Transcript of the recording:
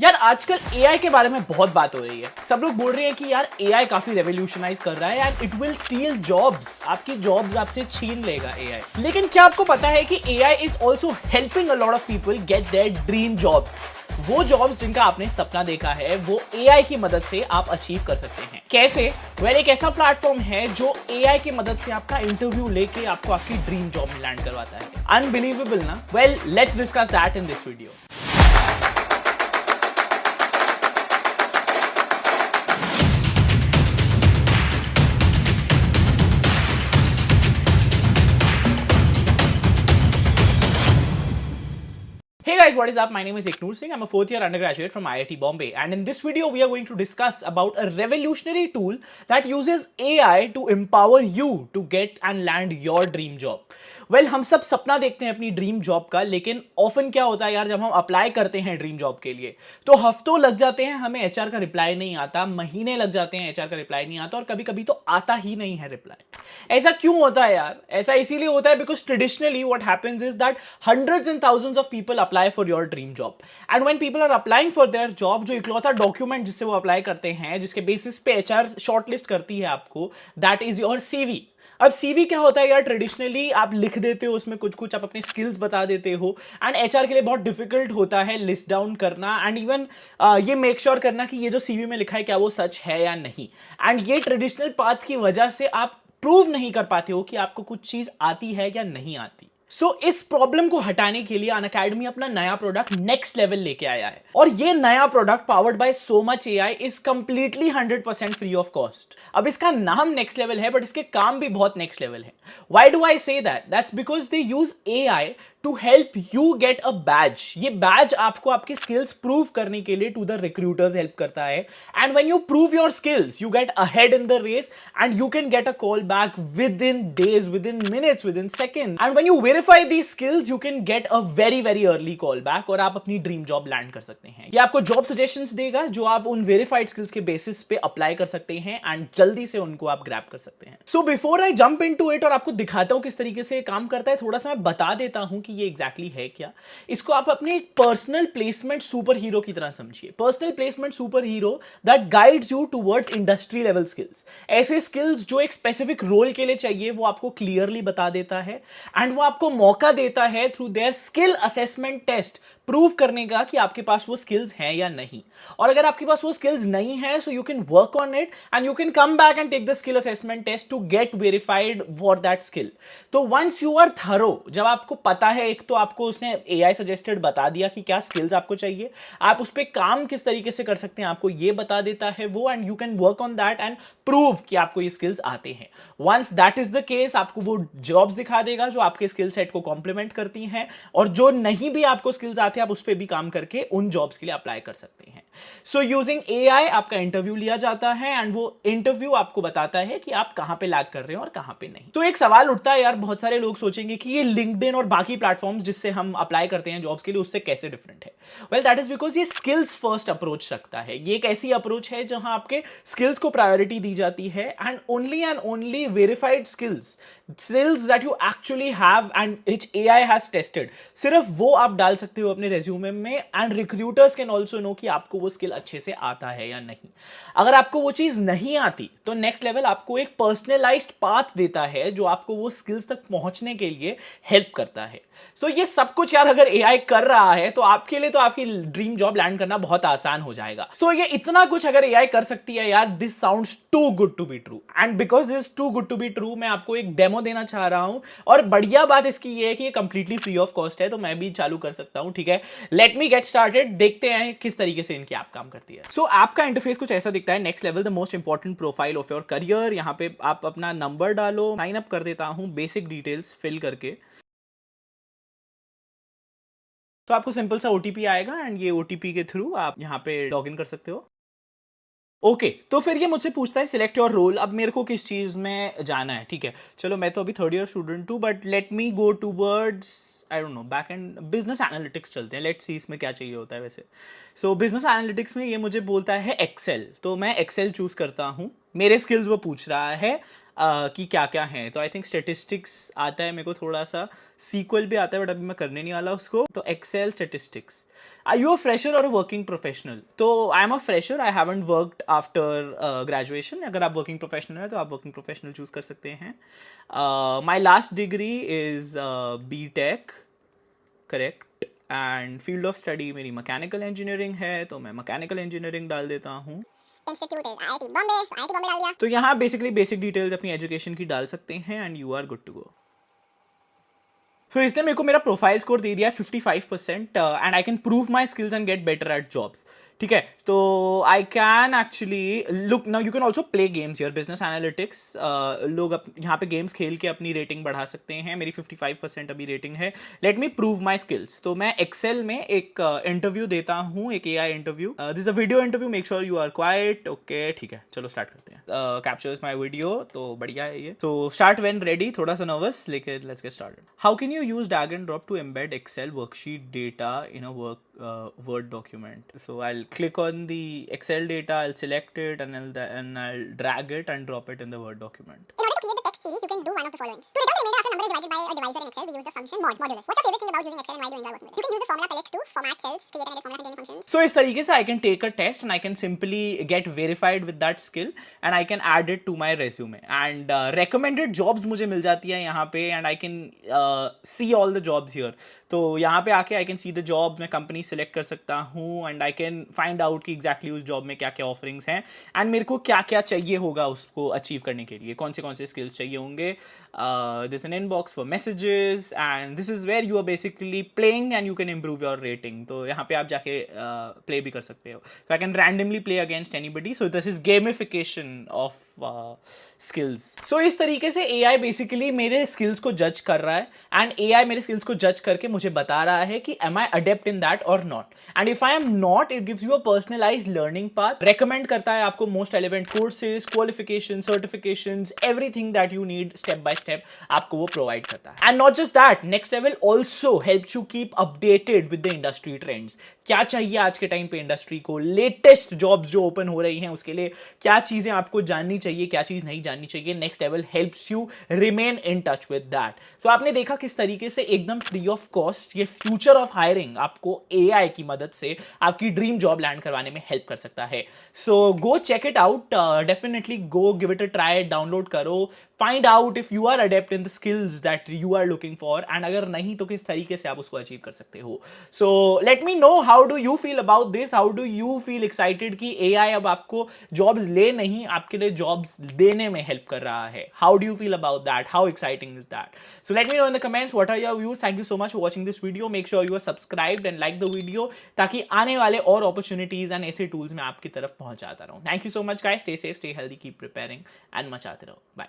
यार आजकल एआई के बारे में बहुत बात हो रही है। सब लोग बोल रहे हैं कि यार एआई काफी रेवोल्यूशनाइज कर रहा है and it will still jobs, आपकी जॉब्स आपसे छीन लेगा एआई। लेकिन क्या आपको पता है कि AI is also helping a lot of people get their dream jobs. वो जॉब्स जिनका आपने सपना देखा है वो एआई की मदद से आप अचीव कर सकते हैं। कैसे? वेल, एक ऐसा प्लेटफॉर्म है जो एआई की मदद से आपका इंटरव्यू लेके आपको आपकी ड्रीम जॉब में लैंड करवाता है। अनबिलीवेबल ना? Well, let's discuss that in this video. Hey guys, what is up? My name is Iknoor Singh. I'm a fourth year undergraduate from IIT Bombay, and in this video we are going to discuss about a revolutionary tool that uses AI to empower you to get and land your dream job. Well, हम सब सपना देखते हैं अपनी dream job का, लेकिन often क्या होता है यार, जब हम अप्लाई करते हैं ड्रीम जॉब के लिए तो हफ्तों लग जाते हैं, हमें एचआर का रिप्लाई नहीं आता, महीने लग जाते हैं, एचआर का रिप्लाई नहीं आता, और कभी कभी तो आता ही नहीं है रिप्लाई। ऐसा क्यों होता है यार? ऐसा इसीलिए होता है because traditionally what happens is that hundreds and thousands of people apply for your dream job, and when people are applying for their job, जो इकलौता डॉक्यूमेंट जिससे वो अप्लाई करते हैं, जिसके बेसिस पे एचआर शॉर्टलिस्ट करती है आपको, दैट इज योर सीवी। अब सीवी क्या होता है यार? ट्रेडिशनली आप लिख देते हो उसमें कुछ कुछ, आप अपने स्किल्स बता देते हो, एंड एचआर के लिए बहुत डिफिकल्ट होता है लिस्ट डाउन करना एंड इवन ये मेक श्योर करना कि ये जो सीवी में लिखा है क्या वो सच है या नहीं। एंड ये ट्रेडिशनल पाथ की वजह से आप प्रूव नहीं कर पाते हो कि आपको कुछ चीज आती है या नहीं आती। इस प्रॉब्लम को हटाने के लिए अनअकैडमी अपना नया प्रोडक्ट नेक्स्ट लेवल लेके आया है, और ये नया product powered by so much AI is completely 100% free of cost. अब इसका नाम नेक्स्ट लेवल है, बट इसके काम भी बहुत नेक्स्ट लेवल है। Why do I say that? That's because they use AI to help you get a badge. ये बैज आपको आपके स्किल्स प्रूव करने के लिए टू द रिक्रूटर्स हेल्प करता है, and when you prove your skills you get ahead in the race and you can get a call back within days, within minutes, within second, and when you verify these skills you can get a very very early call back, और आप अपनी dream job land कर सकते हैं। ये आपको job suggestions देगा जो आप उन वेरीफाइड स्किल्स के बेसिस पे अप्लाई कर सकते हैं एंड जल्दी से उनको आप ग्रैब कर सकते हैं। So before I jump into it और आपको दिखाता हूं किस तरीके से काम करता है, थोड़ा सा मैं बता देता हूं कि ये एग्जैक्टली है क्या। इसको आप अपने पर्सनल प्लेसमेंट सुपर हीरो की तरह समझिए। Personal placement super hero that guides you towards industry level skills. ऐसे स्किल्स जो एक स्पेसिफिक रोल के लिए चाहिए वो आपको क्लियरली बता देता है, एंड वो आपको मौका देता है through their skill assessment test prove करने का कि आपके पास वो स्किल्स हैं या नहीं। और अगर आपके पास वो स्किल्स नहीं है so you can work on it and you can come back and take the skill assessment test to get verified for that skill. तो वंस यू आर थरो, जब आपको पता है, एक तो आपको उसने एआई सजेस्टेड बता दिया कि क्या स्किल्स आपको चाहिए, आप उस पर काम किस तरीके से कर सकते हैं आपको ये बता देता है वो, and you can work on that and prove कि आपको ये स्किल्स आते हैं। Once that is the case, आपको वो जॉब्स दिखा देगा जो आपके स्किल सेट को कॉम्प्लीमेंट करती हैं, और जो नहीं भी आपको स्किल्स आते हैं आप उस पर भी काम करके उन जॉब्स के लिए अप्लाई कर सकते हैं। सो यूजिंग एआई आपका इंटरव्यू लिया जाता है एंड वो इंटरव्यू आपको बताता है कि आप कहां पे लैग कर रहे हो और कहां पे नहीं। तो एक सवाल उठता है यार, बहुत सारे लोग सोचेंगे कि ये लिंक्डइन और बाकी प्लेटफॉर्म्स जिससे हम अप्लाई करते हैं जॉब्स के लिए उससे कैसे डिफरेंट है। वेल, दैट इज बिकॉज ये स्किल्स फर्स्ट अप्रोच रखता है। ये एक ऐसी अप्रोच है जहां आपके स्किल्स को प्रायोरिटी दी जाती है, and only verified skills that you actually have and which AI has tested, सिर्फ वो आप डाल सकते हो अपने रेज्यूमे में, and recruiters can also know कि आपको वो स्किल अच्छे से आता है या नहीं। अगर आपको वो चीज नहीं आती तो नेक्स्ट लेवल आपको एक पर्सनलाइज्ड पाथ देता है जो आपको वो स्किल्स तक पहुंचने के लिए हेल्प करता है। तो ये सब कुछ यार अगर एआई कर रहा है तो आपके लिए तो आपकी ड्रीम जॉब लैंड करना बहुत आसान हो जाएगा। सो ये इतना कुछ अगर एआई कर सकती है यार, this sounds too good to be true, and because this too good to be true मैं आपको एक डेमो देना चाह रहा हूं, और बढ़िया बात इसकी ये है कि ये कंप्लीटली फ्री ऑफ कॉस्ट है, तो मैं भी चालू कर सकता हूं। ठीक है, लेट मी गेट स्टार्टेड। देखते हैं किस तरीके से इनकी ऐप काम करती है। सो ऐप का इंटरफेस कुछ ऐसा दिखता है। Next level, the most important profile of your career. यहाँ पे आप अपना नंबर डालो, साइन अप कर देता हूं बेसिक डिटेल्स फिल करके। तो आपको सिंपल सा ओटीपी आएगा एंड ये ओटीपी के थ्रू आप यहाँ पे लॉग इन कर सकते हो। ओके तो फिर ये मुझसे पूछता है सिलेक्ट योर रोल। अब मेरे को किस चीज में जाना है? ठीक है, चलो मैं तो अभी थर्ड ईयर स्टूडेंट हूँ, but let me go towards I don't know back and business analytics चलते हैं। लेट्स सी इसमें क्या चाहिए होता है वैसे। सो बिजनेस एनालिटिक्स में ये मुझे बोलता है एक्सेल, तो मैं एक्सेल चूज करता हूँ। मेरे स्किल्स वो पूछ रहा है, कि क्या क्या है। तो आई थिंक स्टेटिस्टिक्स आता है मेरे को थोड़ा सा, सीक्वल भी आता है बट अभी मैं करने नहीं वाला उसको। तो Excel, statistics. Are you a fresher or a working professional? तो I am a fresher, I haven't worked after graduation. अगर आप वर्किंग प्रोफेशनल हैं तो आप वर्किंग प्रोफेशनल चूज कर सकते हैं। My last degree is B tech, correct, and field of study मेरी मैकेनिकल इंजीनियरिंग है, तो मैं मैकेनिकल इंजीनियरिंग डाल देता हूँ। Institute is IIT Bombay, IIT Bombay डाल दिया। तो यहाँ बेसिकली बेसिक डिटेल्स अपनी एजुकेशन की डाल सकते हैं and you are good to go. So इसने मेरे को मेरा प्रोफाइल स्कोर दे दिया है 55% and I can prove my skills and get better at jobs. ठीक है, तो I can actually look now, you can also play games here, business analytics. लोग यहाँ पे गेम्स खेल के अपनी रेटिंग बढ़ा सकते हैं। मेरी 55% अभी रेटिंग है। Let me prove my skills. तो मैं एक्सेल में एक इंटरव्यू देता हूँ, एक AI interview. This a video interview, make sure you are quiet. Okay ठीक है, चलो स्टार्ट करते हैं। कैप्चर्स माई वीडियो, तो बढ़िया है ये। तो स्टार्ट व्हेन रेडी, थोड़ा सा नर्वस लेकिन let's get started. How can you use drag and drop to embed Excel worksheet data in a Word document? So I'll click on the Excel data, I'll select it, and I'll drag it and drop it in the Word document. In order to create the text series, you can do one of the following. To return the remainder after number is divided by a divisor in Excel, we use the function modulus. What's your favorite thing about using Excel and why do you enjoy working with it? You can use the formula collect to format cells, create and edit formula containing functions. So इस तरीके से I can take a test and I can simply get verified with that skill and I can add it to my resume. And recommended jobs मुझे मिल जाती है यहाँ पे and I can see all the jobs here. तो यहाँ पे आके I can see the job, मैं कंपनी सेलेक्ट कर सकता हूँ and I can find out कि एग्जैक्टली उस जॉब में क्या क्या ऑफरिंग्स हैं एंड मेरे को क्या क्या चाहिए होगा उसको अचीव करने के लिए, कौन से स्किल्स चाहिए होंगे। This an inbox for messages and this is where you are basically playing and you can improve your rating. तो यहाँ पे आप जाके प्ले भी कर सकते हो। So I can randomly play against anybody. So this is gamification of skills. So इस तरीके से AI बेसिकली मेरे स्किल्स को जज कर रहा है एंड AI मेरे स्किल्स को जज करके मुझे बता रहा है कि am I adept in that और not, and if I am not it gives you a personalised learning path, recommend करता है आपको most relevant courses, qualification, certifications, everything that you need step by step आपको वो provide करता है। And not just that, next level also helps you keep updated with the industry trends. क्या चाहिए आज के टाइम पे इंडस्ट्री को, लेटेस्ट जॉब्स जो ओपन हो रही हैं उसके लिए क्या चीजें आपको जाननी चाहिए, क्या चीज नहीं जाननी चाहिए। Next level helps you remain in touch with that. तो आपने देखा किस तरीके से एकदम फ्री ऑफ कॉस्ट ये फ्यूचर ऑफ हायरिंग आपको AI की मदद से आपकी ड्रीम जॉब लैंड करवाने में हेल्प कर सकता है। So go check it out, definitely go give it a try, download करो, find out if you are adept in the skills that you are looking for, and अगर नहीं तो किस तरीके से आप उसको अचीव कर सकते हो। सो let me know how do you feel about this, how do you feel excited कि AI अब आपको जॉब्स ले नहीं आपके लिए जॉब्स देने में हेल्प कर रहा है। How do you feel about that, how exciting is that? So let me know in the comments what are your views. Thank you so much for watching this video. Make sure you are subscribed and like the video ताकि आने वाले और opportunities and ऐसे tools मैं आपकी तरफ पहुंचाता रहूं। Thank you so much guys, stay safe, stay healthy, keep preparing and मचाते रहो। बाय।